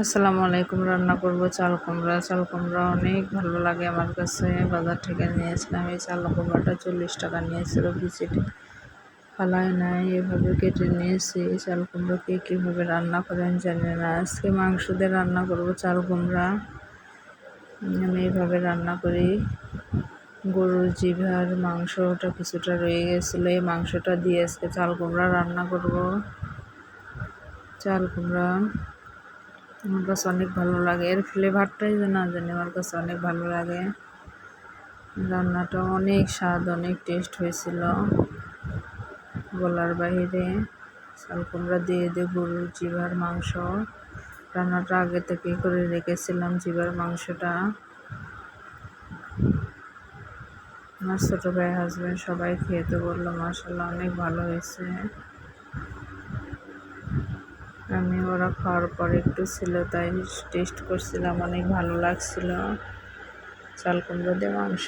আসসালামু আলাইকুম। রান্না করব চাল কুমড়া। চাল কুমড়া অনেক ভালো লাগে আমার কাছে। বাজার থেকে নিয়েছিলাম। এই চাল কুমড়াটা 40 টাকা নিয়েছিল। বিচিটি ফালায় নাই, এভাবে কেটে নিয়েছি। চাল কুমড়াকে কীভাবে রান্না করেন জানি না। আজকে মাংস দিয়ে রান্না করব চাল কুমড়া। আমি এইভাবে রান্না করি। গরুর জিভার মাংসটা কিছুটা রয়ে গেছিলো, এই মাংসটা দিয়ে আজকে চাল কুমড়া রান্না করব। চাল কুমড়া আমার কাছে অনেক ভালো লাগে, এর ফ্লেভারটাই না জানি আমার কাছে অনেক ভালো লাগে। রান্নাটা অনেক স্বাদ, অনেক টেস্ট হয়েছিল, বলার বাইরে। চাল কুমড়া দিয়ে গরুর জিভার মাংস রান্নাটা আগে থেকে করে রেখেছিলাম। জিভার মাংসটা আমার ছোটো ভাই, হাজব্যান্ড সবাই খেতে বললো মাশাআল্লাহ অনেক ভালো হয়েছে। আমি ওরা খাওয়ার পরে একটু ছিল, তাই টেস্ট করছিলাম, অনেক ভালো লাগছিল চাল কুমড়া দিয়ে মাংস।